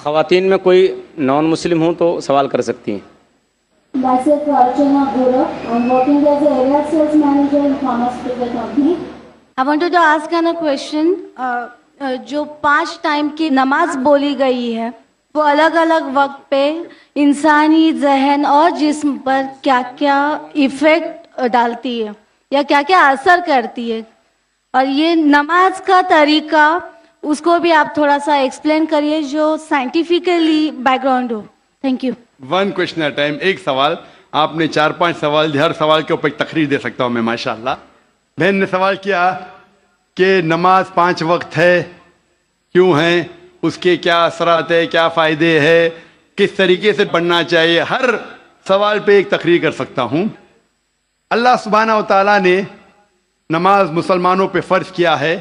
خواتین میں کوئی نان مسلم ہوں تو سوال کر سکتی ہیں. Myself, Archana Gora. I'm working as a area sales manager in pharmaceutical company. I wanted to ask a question. جو 5 ٹائم کی نماز بولی گئی ہے وہ الگ الگ وقت پہ انسانی ذہن اور جسم پر کیا کیا ایفیکٹ ڈالتی ہے یا کیا کیا اثر کرتی ہے، اور یہ نماز کا طریقہ اس کو بھی آپ تھوڑا سا ایکسپلین کریے جو سائنٹیفکلی بیک گراؤنڈ ہو. Thank you. One question at time. ایک سوال. آپ نے 4-5 سوال دی، ہر سوال کے اوپر ایک تقریر دے سکتا ہوں میں ماشاء اللہ. بہن نے سوال کیا کہ نماز 5 وقت ہے، کیوں ہیں، اس کے کیا اثرات ہے، کیا فائدے ہے، کس طریقے سے پڑھنا چاہیے. ہر سوال پہ ایک تقریر کر سکتا ہوں. اللہ سبحانہ و تعالیٰ نے نماز مسلمانوں پہ فرض کیا ہے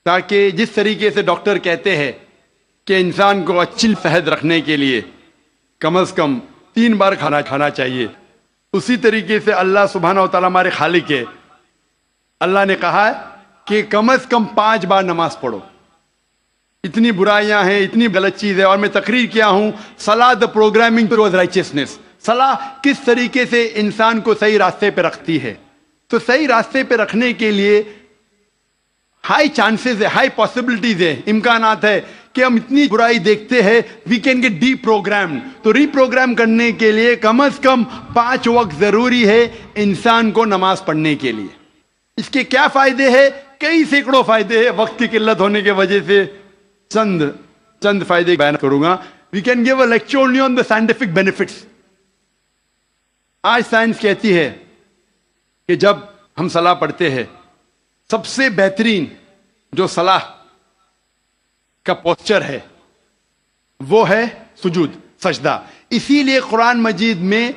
تاکہ جس طریقے سے ڈاکٹر کہتے ہیں کہ انسان کو اچھی صحت رکھنے کے لیے کم از کم 3 بار کھانا چاہیے، اسی طریقے سے اللہ سبحانہ و تعالیٰ ہمارے خالق ہے. اللہ نے کہا ہے کہ کم از کم 5 بار نماز پڑھو. اتنی برائیاں ہیں، اتنی غلط چیز ہے. اور میں تقریر کیا ہوں صلاح دا پروگرامنگ ٹوورڈ رائچسنس. صلاح کس طریقے سے انسان کو صحیح راستے پہ رکھتی ہے. تو صحیح راستے پہ رکھنے کے لیے ہائی چانسز ہے، ہائی پاسبلٹیز ہے، امکانات ہے کہ ہم اتنی برائی دیکھتے ہیں، we can get deprogrammed. تو ری پروگرام کرنے کے لیے کم از کم 5 وقت ضروری ہے انسان کو نماز پڑھنے کے لیے. اس کے کیا فائدے ہیں؟ کئی سینکڑوں فائدے ہیں. وقت کی قلت ہونے کی وجہ سے چند فائدے بیان کروں گا. We can give a lecture only on the scientific benefits. آج سائنس کہتی ہے کہ جب ہم صلاح پڑھتے ہیں سب سے بہترین جو صلاح کا پوسچر ہے وہ ہے سجود، سجدہ. اسی لیے قرآن مجید میں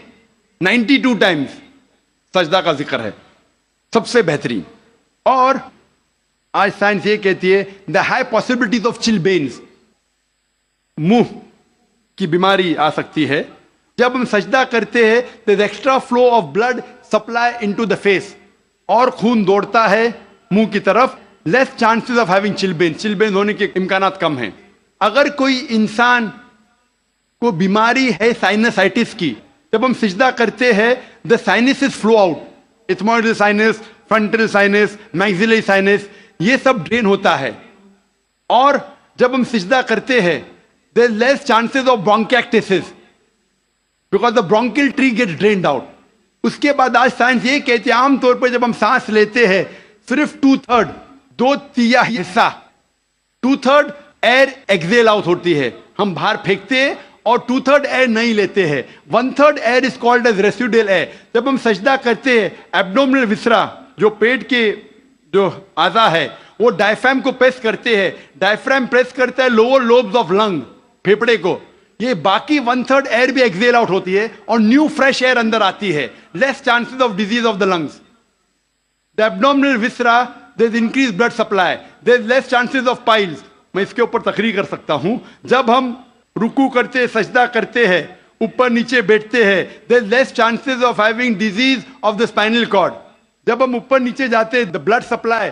92 ٹائمز سجدہ کا ذکر ہے، سب سے بہترین. اور آج سائنس یہ کہتی ہے دا ہائی پاسبلٹیز آف چلبینز، منہ کی بیماری آ سکتی ہے. جب ہم سجدہ کرتے ہیں تو extra flow of blood supply into the face, اور خون دوڑتا ہے منہ کی طرف. Less chances of having chilblains ہونے کے امکانات کم ہیں. اگر کوئی انسان کو بیماری ہے سائنسائٹس کی، جب ہم سجدہ کرتے ہیں the sinuses flow out, ethmoidal sinus, frontal sinus, maxillary sinus, یہ سب ڈرین ہوتا ہے. اور جب ہم سجدہ کرتے ہیں there is less chances of bronchiectasis because the bronchial tree gets drained out. اس کے بعد آج سائنس یہ کہتے ہیں عام طور پہ جب ہم سانس لیتے ہیں صرف 2/3 2/3 حصہ 2/3 ایئر ایکزیل آؤٹ ہوتی ہے، ہم باہر پھینکتے ہیں، اور 2/3 ایئر نہیں لیتے ہیں. 1/3 air is called as residual air. جب ہم سجدہ کرتے ہیں ایبڈومنل وسرا جو پیٹ کے جو اعضاء ہے وہ ڈائفرام کو پریس کرتے ہیں، ڈائفرام پریس کرتا ہے لوور لوبز آف لنگ، پھیپڑے کو. یہ باقی 1/3 ایئر بھی ایکزیل آؤٹ ہوتی ہے اور نیو فریش ایئر اندر آتی ہے. Less chances of disease of the lungs. The abdominal viscera there is increase blood supply, there is less chances of piles. میں اس کے اوپر تقریر کر سکتا ہوں. جب ہم رکوع کرتے، سجدہ کرتے ہیں، اوپر نیچے بیٹھتے ہیں، there is less chances of having disease of the spinal cord. جب ہم اوپر نیچے جاتے ہیں دا blood supply,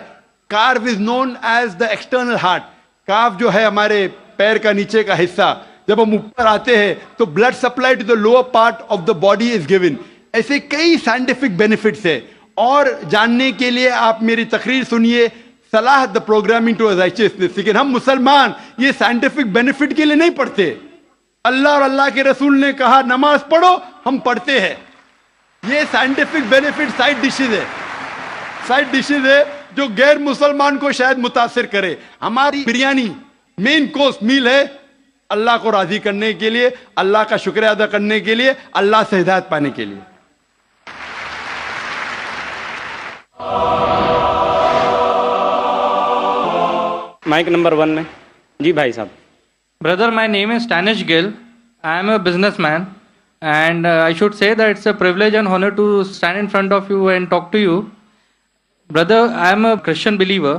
calf is known as the external heart. Calf جو ہے ہمارے پیر کا نیچے کا حصہ، جب ہم اوپر آتے ہیں تو blood supply to the lower part of the body is given. ایسے کئی سائنٹیفک بینیفٹس ہے. اور جاننے کے لیے آپ میری تقریر سنیے صلاح دا پروگرامنگ ٹو رائچسنس. لیکن ہم مسلمان یہ سائنٹیفک بینیفٹ کے لیے نہیں پڑھتے. اللہ اور اللہ کے رسول نے کہا نماز پڑھو، ہم پڑھتے ہیں. یہ سائنٹیفک بینیفٹ سائڈ ڈشز ہے جو غیر مسلمان کو شاید متاثر کرے. ہماری بریانی مین کورس میل ہے اللہ کو راضی کرنے کے لیے، اللہ کا شکریہ ادا کرنے کے لیے، اللہ سے ہدایت پانے کے لیے. مائک نمبر 1 میں جی بھائی صاحب. Brother, my name is Stanish Gill. I am a businessman, and I should say that it's a privilege and honor to stand in front of you and talk to you. Brother, I am a Christian believer.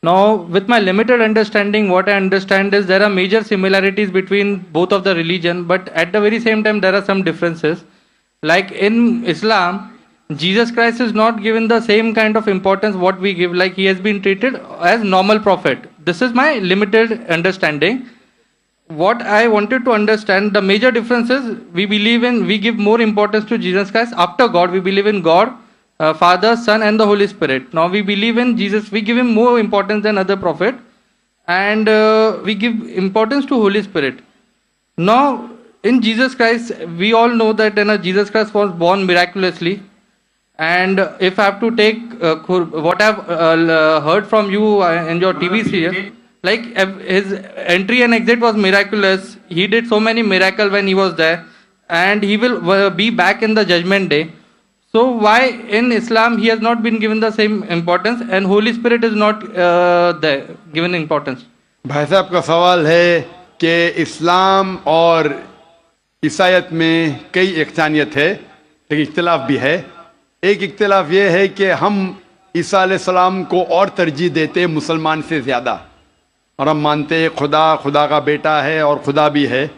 Now, with my limited understanding, what I understand is there are major similarities between both of the religion, but at the very same time, there are some differences. Like in Islam, Jesus Christ is not given the same kind of importance what we give, like he has been treated as normal prophet. This is my limited understanding. What I wanted to understand, the major difference is we give more importance to Jesus Christ after God. We believe in God, Father, Son, and the Holy Spirit. Now we believe in Jesus. We give him more importance than other prophet, and we give importance to Holy Spirit. Now in Jesus Christ, we all know that Jesus Christ was born miraculously. And if I have to take what I've heard from you in your TV serial, like his entry and exit was miraculous. He did so many miracles when he was there, and he will be back in the judgment day. So why in Islam he has not been given the same importance, and Holy Spirit is not given importance? भाई साहब का सवाल है कि इस्लाम और ईसाईयत में कई इख्तिलाफ है, लेकिन इख्तिलाफ भी है. एक इख्तिलाफ ये है कि हम ईसा अलैहिस्सलाम को और तरजीह देते मुसलमान से ज़्यादा, और हम मानते हैं खुदा का बेटा है और खुदा भी है,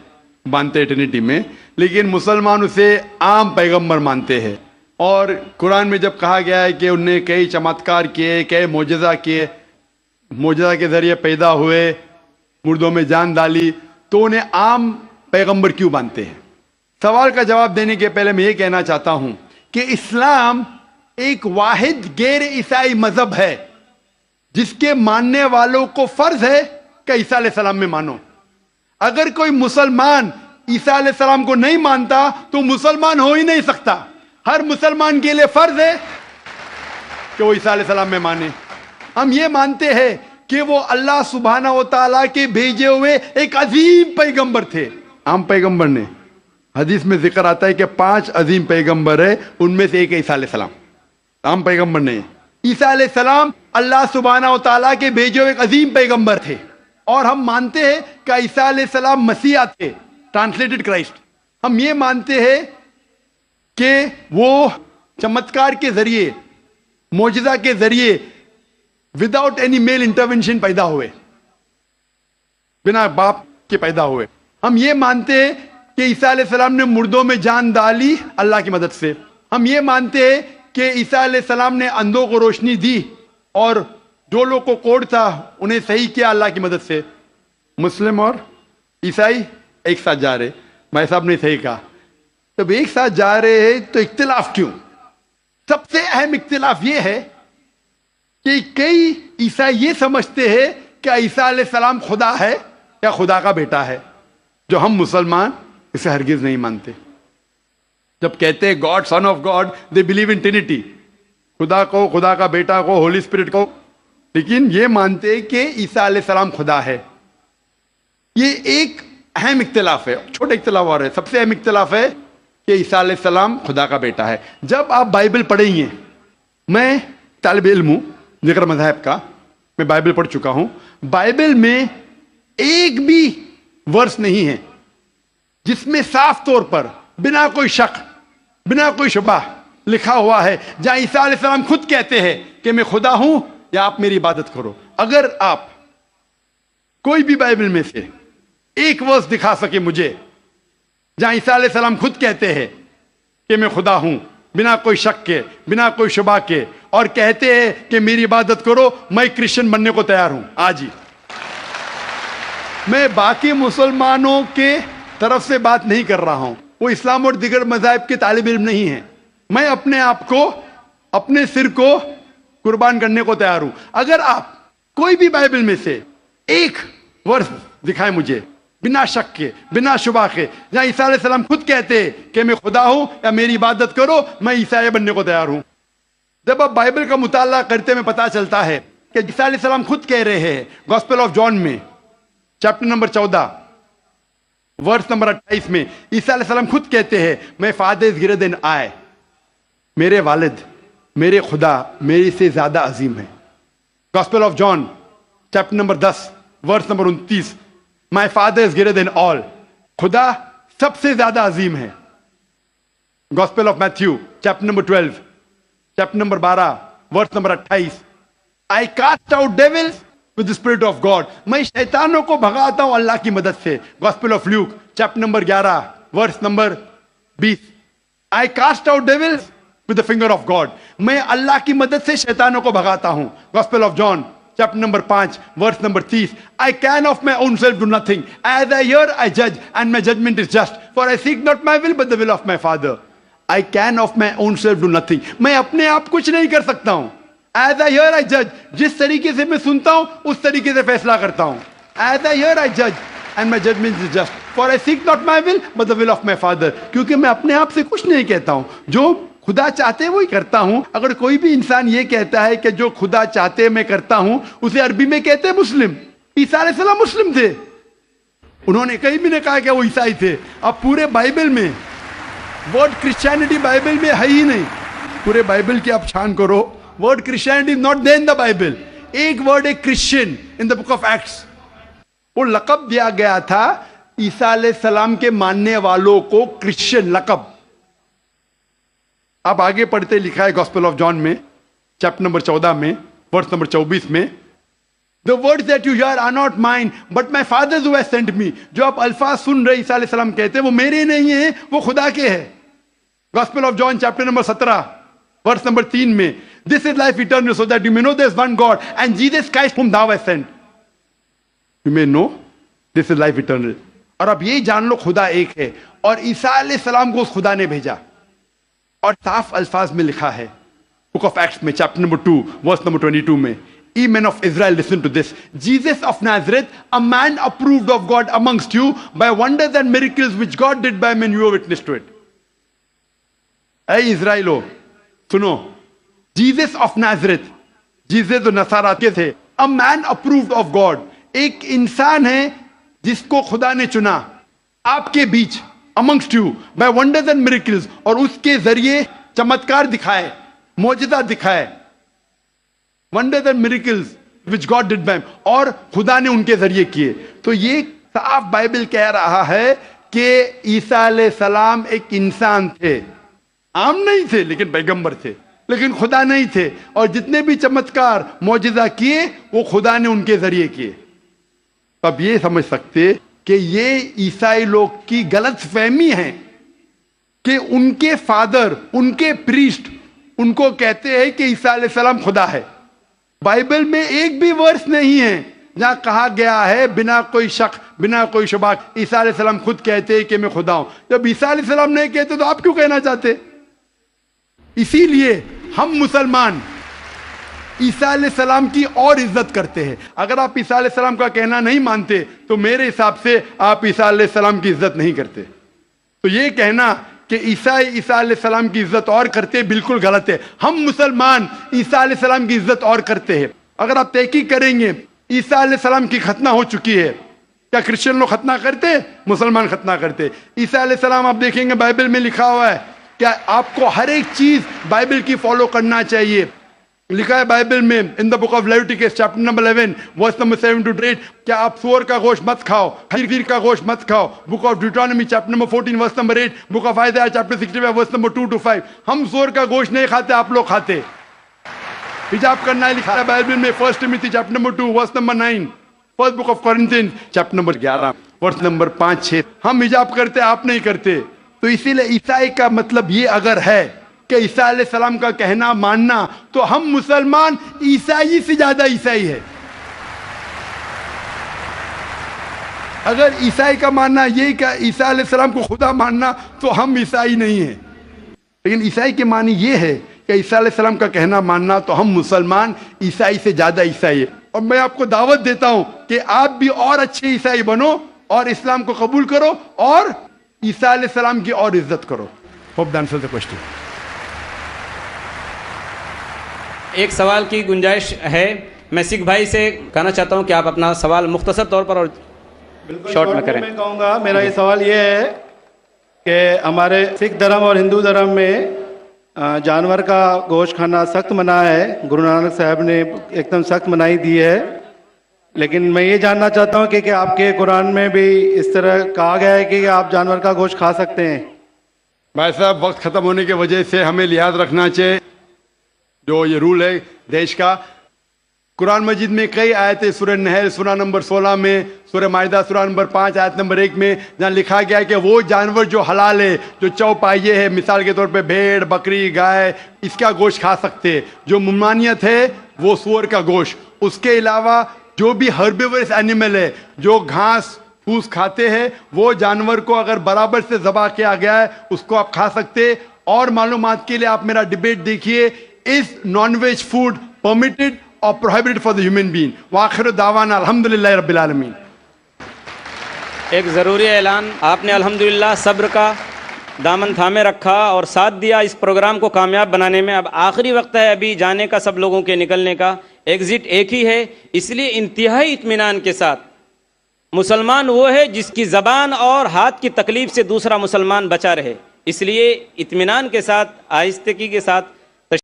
मानते ट्रिनिटी में, लेकिन मुसलमान उसे आम पैगंबर मानते हैं. और कुरान में जब कहा गया है कि उनने कई चमत्कार किए, कई मोजज़ा किए, मोजज़ा के ज़रिए पैदा हुए, मुर्दों में जान डाली, तो उन्हें आम पैगंबर क्यों मानते हैं? सवाल का जवाब देने के पहले मैं ये कहना चाहता हूँ कि इस्लाम एक वाहिद गैर ईसाई मजहब है जिसके मानने वालों को फर्ज है कि ईसा अलैहिस्सलाम में मानो. अगर कोई मुसलमान ईसा अलैहिस्सलाम को नहीं मानता तो मुसलमान हो ही नहीं सकता. हर मुसलमान के लिए फर्ज है कि वो ईसा अलैहिस्सलाम में माने. हम ये मानते हैं कि वो अल्लाह सुब्हाना व तआला के भेजे हुए एक अजीम पैगंबर थे. आम पैगंबर ने, हदीस में जिक्र आता है कि 5 अजीम पैगंबर है, उनमें से एक ईसा अलैहिस्सलाम. आम पैगंबर नहीं. ईसा अलैहिस्सलाम अल्लाह सुब्हाना व तआला के भेजे हुए एक अजीम पैगंबर थे, और हम मानते हैं कि ईसा अलैहिस्सलाम मसीहा थे, ट्रांसलेटेड क्राइस्ट. हम ये मानते हैं कि वो चमत्कार के जरिए, मोजज़ा के जरिए, विदाउट एनी मेल इंटरवेंशन पैदा हुए, बिना बाप के पैदा हुए. हम ये मानते हैं कि ईसा अलैहिस्सलाम ने मुर्दों में जान डाली अल्लाह की मदद से. हम ये मानते हैं कि ईसा अलैहिस्सलाम ने अंधों को रोशनी दी, और जो लोग को कोढ़ था उन्हें सही किया अल्लाह की मदद से. मुस्लिम और ईसाई एक साथ जा रहे, भाई साहब ने सही कहा. तब एक साथ जा रहे हैं तो इख्तिलाफ क्यों? सबसे अहम इख्तिलाफ ये है कि कई ईसाई ये समझते हैं कि ईसा अलैहिस्सलाम खुदा है या खुदा का बेटा है, जो हम मुसलमान इसे हरगिज नहीं मानते. जब कहते हैं God, son of God, they believe in Trinity, खुदा को, खुदा का बेटा को, होली स्पिरिट को, लेकिन ये मानते हैं कि ईसा अलैहिस्सलाम खुदा है. ये एक अहम इख्तिलाफ है. छोटे इख्तिलाफ और है. सबसे अहम इख्तिलाफ है कि ईसा अलैहिस्सलाम खुदा का बेटा है. जब आप बाइबल पढ़ेंगे, मैं तालिब इल्म हूं जिक्र मज़हब का, मैं बाइबल पढ़ चुका हूं. बाइबल में एक भी वर्स नहीं है जिसमें साफ तौर पर बिना कोई शक, बिना कोई शुबा लिखा हुआ है जहां ईसा अलैहिस्सलाम खुद कहते हैं कि मैं खुदा हूं या आप मेरी इबादत करो. अगर आप कोई भी बाइबल में से एक वर्स दिखा सके मुझे जहां ईसा अलैहिस्सलाम खुद कहते हैं कि मैं खुदा हूं, बिना कोई शक के, बिना कोई शुबा के, और कहते हैं कि मेरी इबादत करो, मैं क्रिश्चियन बनने को तैयार हूं आज ही. मैं बाकी मुसलमानों के तरफ से बात नहीं कर रहा हूं, वो इस्लाम और दिगर मज़ाहिब के तालिब इल्म नहीं है. मैं अपने आप को, अपने सिर को कुर्बान करने को तैयार हूं. अगर आप कोई भी बाइबल में से एक वर्स दिखाएं मुझे बिना शक के, बिना शुबा के, जहां ईसा अलैहिस्सलाम खुद कहते हैं कि मैं खुदा हूं या मेरी इबादत करो, मैं ईसाई बनने को तैयार हूं. जब आप बाइबल का मुताला करते में पता चलता है कि ईसा अलैहिस्सलाम खुद कह रहे हैं गॉस्पेल ऑफ जॉन में चैप्टर नंबर 14 वर्स नंबर 28 में, ईसा अलैहिस्सलाम खुद कहते हैं my father is greater than I, मेरे वालिद, मेरे खुदा मेरे से ज्यादा अजीम है. Gospel of John chapter number 10 verse number 29, my father is greater than all, खुदा सबसे ज्यादा अजीम है. Gospel of Matthew chapter number 12 chapter number 12 verse number 28, I cast out devils with the spirit of God, मैं शैतानों को भगाता हूं अल्लाह की मदद से. Gospel of Luke chapter number 11 verse number 20, I cast out devils with the finger of God, मैं अल्लाह की मदद से शैतानों को भगाता हूं. Gospel of John chapter number 5, verse number 30. I can of my own self do nothing. As I hear, I judge, and my judgment is just. For I seek not my will, but the will of my Father. I can of my own self do nothing. मैं अपने आप कुछ नहीं कर सकता हूँ. As I hear, I judge. जिस तरीके से मैं सुनता हूँ, उस तरीके से फैसला करता हूँ. As I hear, I judge, and my judgment is just. For I seek not my will, but the will of my Father. क्योंकि मैं अपने आप से कुछ नहीं कहता हूँ. जो खुदा चाहते वही करता हूं. अगर कोई भी इंसान ये कहता है कि जो खुदा चाहते मैं करता हूं, उसे अरबी में कहते हैं मुस्लिम. ईसा अलैहिस्सलाम मुस्लिम थे. उन्होंने कहीं भी नहीं कहा कि वो ईसाई थे. अब पूरे बाइबल में वर्ड क्रिश्चियनिटी बाइबल में है ही नहीं. पूरे बाइबल की आप छान करो, word Christianity is not there in the Bible. एक वर्ड है Christian in the book of Acts. वो लकब दिया गया था ईसा अलैहिस्सलाम के मानने वालों को, क्रिश्चियन लकब. आप आगे पढ़ते लिखा है गॉस्पेल ऑफ जॉन में चैप्टर नंबर 14 में वर्स नंबर 24 में, the words that you hear are not mine but my father who has sent me. जो आप अल्फाज सुन रहे ईसा अलैहि सलाम कहते हैं वो मेरे नहीं है, वो खुदा के हैं. Gospel of John chapter number 17 verse number 3 में, this is life eternal so that you may know there is one God and Jesus Christ whom thou hast sent. You may know this is life eternal. और अब ये जान लो खुदा एक है और ईसा अलैहि सलाम को उस खुदा ने भेजा. और साफ अल्फाज में लिखा है बुक ऑफ एक्ट्स में चैप्टर नंबर 2 वर्स नंबर 22 में, Ye men of Israel, listen to this. Jesus of Nazareth, a man approved of God amongst you by wonders and miracles which God did by men, you are witness to it. ऐ इज़राइलो सुनो, Jesus of Nazareth, Jesus जो नसारा के थे, a man approved of God, एक इंसान है जिसको खुदा ने चुना आपके बीच, amongst you by wonders and miracles, और उसके जरिए चमत्कार दिखाए, मौजज़ा दिखाए, wonders and miracles which God did by him, और खुदा ने उनके जरिए किए. तो ये साफ बाइबल कह रहा है कि ईसा अलैहिस्सलाम एक इंसान थे, आम नहीं थे लेकिन पैगंबर थे, लेकिन खुदा नहीं थे, और जितने भी चमत्कार मौजज़ा किए वो खुदा ने उनके जरिए किए. अब ये समझ सकते कि ये ईसाई लोग की गलत फहमी है कि उनके फादर, उनके प्रीस्ट उनको कहते हैं कि ईसा अलैहिस्सलाम खुदा है. बाइबल में एक भी वर्स नहीं है जहां कहा गया है बिना कोई शक, बिना कोई शुबा, ईसा अलैहिस्सलाम खुद कहते हैं कि मैं खुदा हूं. जब ईसा अलैहिस्सलाम नहीं कहते तो आप क्यों कहना चाहते? इसीलिए हम मुसलमान ईसा अलैहिस्सलाम की और इज्जत करते हैं. अगर आप ईसा अलैहिस्सलाम का कहना नहीं मानते तो मेरे हिसाब से आप ईसा अलैहिस्सलाम की इज्जत नहीं करते. तो ये कहना कि ईसा अलैहिस्सलाम की इज्जत और करते हैं बिल्कुल गलत है. हम मुसलमान ईसा अलैहिस्सलाम की इज्जत और करते हैं. अगर आप तहकीक करेंगे ईसा अलैहिस्सलाम की खतना हो चुकी है, क्या क्रिश्चियन लोग खतना करते, मुसलमान खतना करते? ईसा अलैहिस्सलाम आप देखेंगे बाइबल में लिखा हुआ है, क्या आपको हर एक चीज बाइबल की फॉलो करना चाहिए. लिखा है बाइबल में in the book of Leviticus chapter number 11 verse number 7 to 8, क्या आप सूअर का गोश्त मत खाओ, खीर का गोश्त मत खाओ. Book of Deuteronomy chapter number 14 verse number 8, book of Isaiah chapter 65 verse number 2 to 5. हम सूअर का गोश्त नहीं खाते, आप लोग खाते. हिजाब करना है लिखा है बाइबल में 1 Timothy chapter number 2 verse number 9, first book of Corinthians chapter number 11 verse number 5-6. हम हिजाब करते, आप नहीं करते. तो इसीलिए ईसाई का मतलब ये अगर है कि ईसा अलैहिस्सलाम का कहना मानना, तो हम मुसलमान ईसाई से ज्यादा ईसाई है. अगर ईसाई का मानना ये कि ईसा अलैहिस्सलाम को खुदा मानना, तो हम ईसाई नहीं है. लेकिन ईसाई के मानी ये है कि ईसा अलैहिस्सलाम का कहना मानना, तो हम मुसलमान ईसाई से ज्यादा ईसाई है. और मैं आपको दावत देता हूं कि आप भी और अच्छे ईसाई बनो और इस्लाम को कबूल करो और ईसा अलैहिस्सलाम की और इज्जत करो. Hope that answers the question. एक सवाल की गुंजाइश है. मैं सिख भाई से कहना चाहता हूं कि आप अपना सवाल मुख्तसर तौर पर और शॉर्ट में करें. मैं कहूँगा, मेरा ये सवाल ये है कि हमारे सिख धर्म और हिंदू धर्म में जानवर का गोश्त खाना सख्त मना है. गुरु नानक साहब ने एकदम सख्त मनाही दी है. लेकिन मैं ये जानना चाहता हूँ कि आपके कुरान में भी इस तरह कहा गया है कि आप जानवर का गोश्त खा सकते हैं? भाई साहब, वक्त खत्म होने की वजह से हमें लिहाज रखना चाहिए. जो ये रूल है देश का, कुरान मजीद में कई आयतें, सूरह नहल सूरह नंबर 16 में, सूरह माइदा सूरह नंबर 5 आयत नंबर 1 में, जहाँ लिखा गया है कि वो जानवर जो हलाल है, जो चौपाइये है, मिसाल के तौर पे भेड़, बकरी, गाय, इसका गोश्त खा सकते हैं. जो ममानियत है वो सूअर का गोश्त, اس کے علاوہ جو بھی ہربیورس اینیمل ہے جو گھاس پھوس کھاتے ہیں وہ جانور کو اگر برابر سے ذبح کیا گیا ہے اس کو آپ کھا سکتے. اور معلومات کے لیے آپ میرا ڈیبیٹ دیکھیے, از نان ویج فوڈ پرمیٹڈ اور prohibited for the human being. وآخر دعوانا الحمدللہ رب العالمین. ایک ضروری اعلان, آپ نے الحمدللہ صبر کا دامن تھامے رکھا اور ساتھ دیا اس پروگرام کو کامیاب بنانے میں. اب آخری وقت ہے ابھی جانے کا, سب لوگوں کے نکلنے کا, ایگزٹ ایک ہی ہے, اس لیے انتہائی اطمینان کے ساتھ مسلمان وہ ہے جس کی زبان اور ہاتھ کی تکلیف سے دوسرا مسلمان بچا رہے. اس لیے اطمینان کے ساتھ, آہستگی کے ساتھ